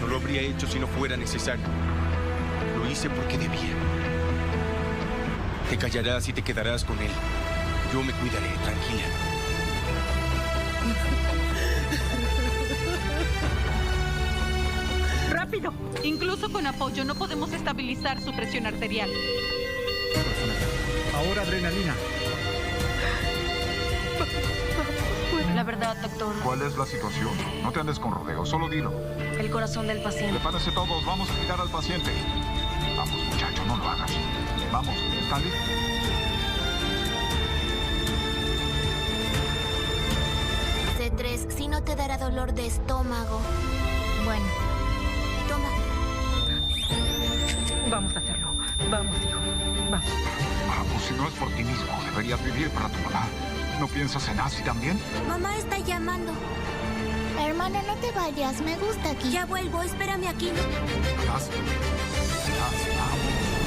No lo habría hecho si no fuera necesario. Lo hice porque debía. Te callarás y te quedarás con él. Yo me cuidaré, tranquila. ¡Rápido! Incluso con apoyo no podemos estabilizar su presión arterial. Ahora adrenalina. La verdad, doctor. ¿Cuál es la situación? No te andes con rodeos, solo dilo. El corazón del paciente. Prepárense todos, vamos a cuidar al paciente. Vamos, muchacho, no lo hagas. Vamos, ¿están listos? C3, si no te dará dolor de estómago. Bueno, Toma. Vamos a hacerlo. Vamos, hijo. Vamos. Vamos, si no es por ti mismo, deberías vivir para tu mamá. ¿No piensas en Asi también? Mamá está llamando. Hermano, no te vayas, me gusta aquí. Ya vuelvo, espérame aquí. Vamos,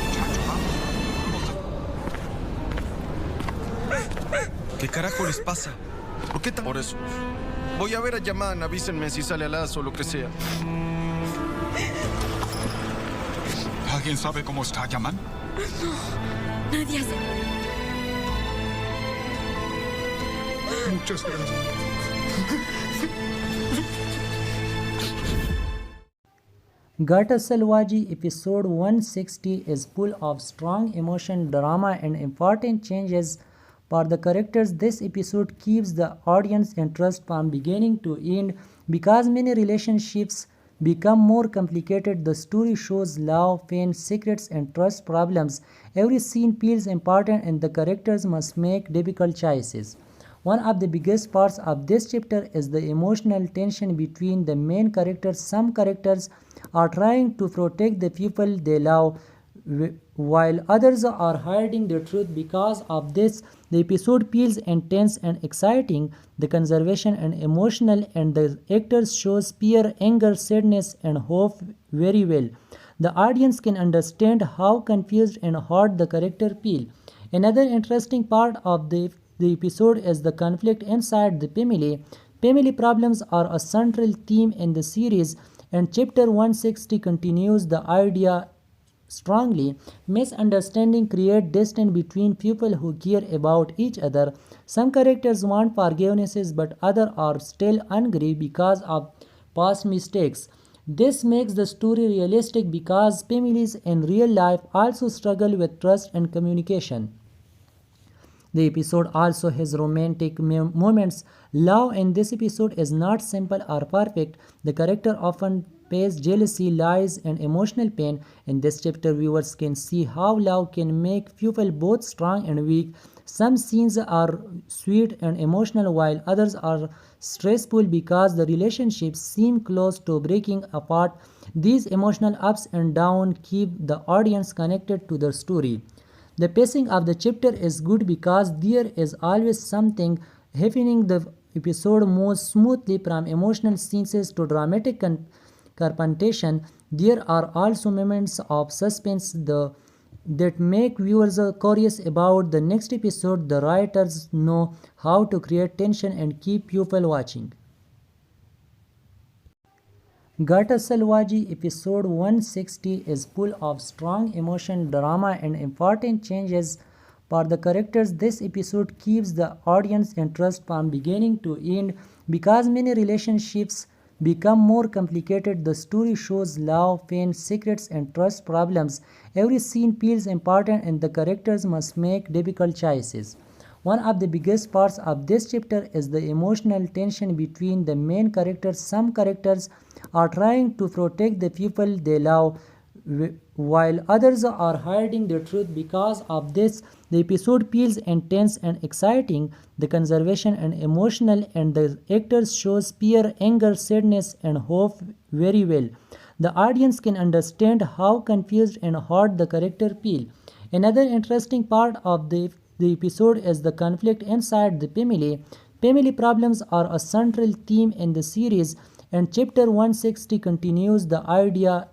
muchacho, vamos. ¿Qué carajo les pasa? ¿Por qué tan...? Por eso. Voy a ver a Yaman, avísenme si sale Alas o lo que sea. ¿Alguien sabe cómo está Yaman? Nadie hace. Muchas gracias. Gata Salwaji episode 160 is full of strong emotion, drama and important changes for the characters. This episode keeps the audience interest from beginning to end because many relationships become more complicated. The story shows love, pain, secrets and trust problems. Every scene feels important and the characters must make difficult choices. One of the biggest parts of this chapter is the emotional tension between the main characters. Some characters are trying to protect the people they love, while others are hiding the truth. Because of this, the episode feels intense and exciting. The conservation and emotional, and the actors shows fear, anger, sadness, and hope very well. The audience can understand how confused and hurt the character feel. Another interesting part of the episode is the conflict inside the family. Family problems are a central theme in the series, and chapter 160 continues the idea strongly. Misunderstanding create distance between people who care about each other. Some characters want forgivenesses, but others are still angry because of past mistakes. This makes the story realistic because families in real life also struggle with trust and communication. The episode also has romantic moments. Love in this episode is not simple or perfect. The character often face jealousy, lies, and emotional pain. In this chapter, viewers can see how love can make people both strong and weak. Some scenes are sweet and emotional, while others are stressful because the relationships seem close to breaking apart. These emotional ups and downs keep the audience connected to the story. The pacing of the chapter is good because there is always something happening. The episode moves smoothly from emotional scenes to dramatic confrontation. There are also moments of suspense that make viewers curious about the next episode. The writers know how to create tension and keep people watching. Gata Salwaji episode 160 is full of strong emotion, drama and important changes for the characters. This episode keeps the audience interest from beginning to end because many relationships become more complicated. The story shows love, pain, secrets and trust problems. Every scene feels important and the characters must make difficult choices. One of the biggest parts of this chapter is the emotional tension between the main characters. Some characters are trying to protect the people they love, while others are hiding the truth. Because of this, the episode feels intense and exciting. The conservation and emotional, and the actors shows fear, anger, sadness, and hope very well. The audience can understand how confused and hurt the character feel. Another interesting part of the episode is the conflict inside the family. Family problems are a central theme in the series, and chapter 160 continues the idea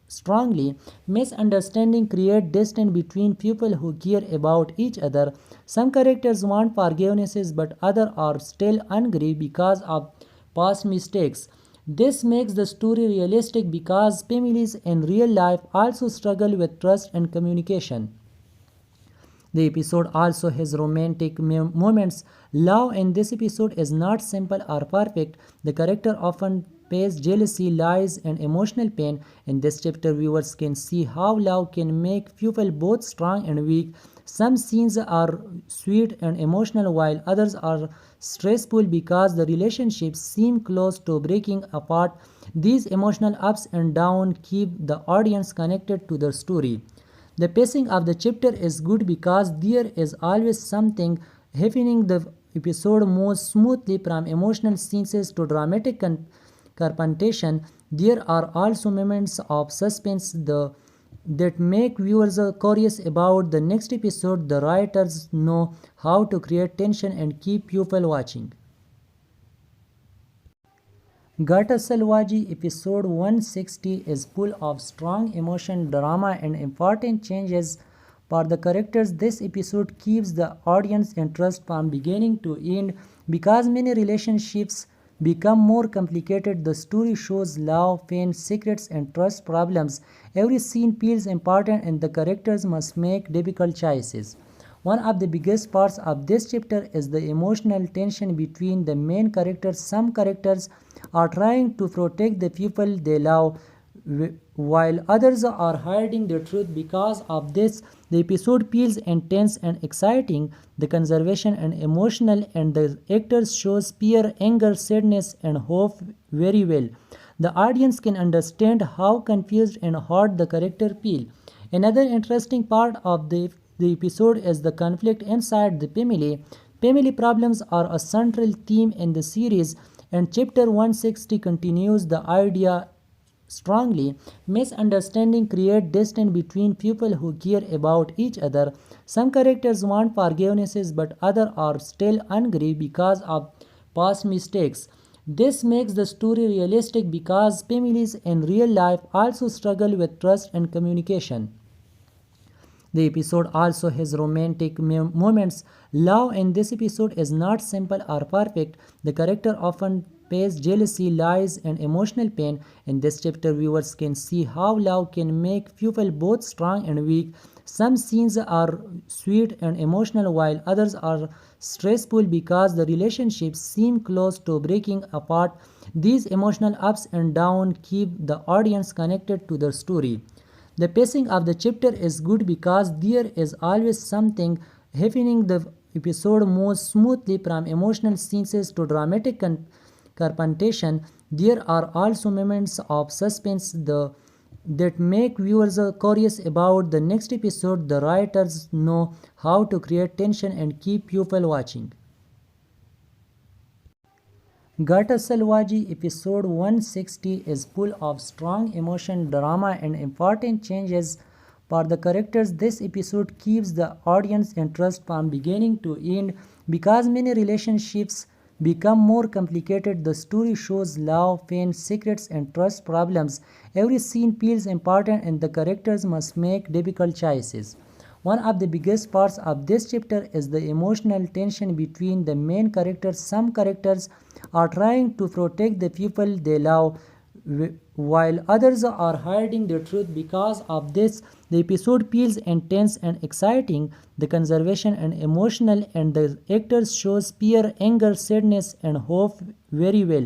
strongly. Misunderstanding create distance between people who care about each other. Some characters want forgivenesses, but others are still angry because of past mistakes. This makes the story realistic because families in real life also struggle with trust and communication. The episode also has romantic moments. Love in this episode is not simple or perfect. The character often face jealousy, lies, and emotional pain. In this chapter, viewers can see how love can make people both strong and weak. Some scenes are sweet and emotional, while others are stressful because the relationships seem close to breaking apart. These emotional ups and downs keep the audience connected to the story. The pacing of the chapter is good because there is always something happening. The episode moves smoothly from emotional scenes to dramatic confrontation. There are also moments of suspense that make viewers curious about the next episode. The writers know how to create tension and keep people watching. Gata Salwaji episode 160 is full of strong emotion, drama, and important changes for the characters. This episode keeps the audience interest from beginning to end because many relationships become more complicated. The story shows love, pain, secrets, and trust problems. Every scene feels important and the characters must make difficult choices. One of the biggest parts of this chapter is the emotional tension between the main characters. Some characters are trying to protect the people they love, while others are hiding the truth. Because of this, the episode feels intense and exciting. The conservation and emotional, and the actors shows fear, anger, sadness, and hope very well. The audience can understand how confused and hurt the character feel. Another interesting part of the episode is the conflict inside the family. Family problems are a central theme in the series, and chapter 160 continues the idea strongly. Misunderstanding create distance between people who care about each other. Some characters want forgivenesses, but others are still angry because of past mistakes. This makes the story realistic because families in real life also struggle with trust and communication. The episode also has romantic moments. Love in this episode is not simple or perfect. The character often face jealousy, lies, and emotional pain. In this chapter, viewers can see how love can make people both strong and weak. Some scenes are sweet and emotional, while others are stressful because the relationships seem close to breaking apart. These emotional ups and downs keep the audience connected to the story. The pacing of the chapter is good because there is always something happening. The episode moves smoothly from emotional scenes to dramatic confrontation. There are also moments of suspense that make viewers curious about the next episode. The writers know how to create tension and keep people watching. Gata Salwaji episode 160 is full of strong emotion, drama, and important changes for the characters. This episode keeps the audience interest from beginning to end because many relationships become more complicated. The story shows love, pain, secrets, and trust problems. Every scene feels important and the characters must make difficult choices. One of the biggest parts of this chapter is the emotional tension between the main characters. Some characters are trying to protect the people they love, while others are hiding the truth. Because of this, the episode feels intense and exciting. The conservation and emotional, and the actors shows fear, anger, sadness, and hope very well.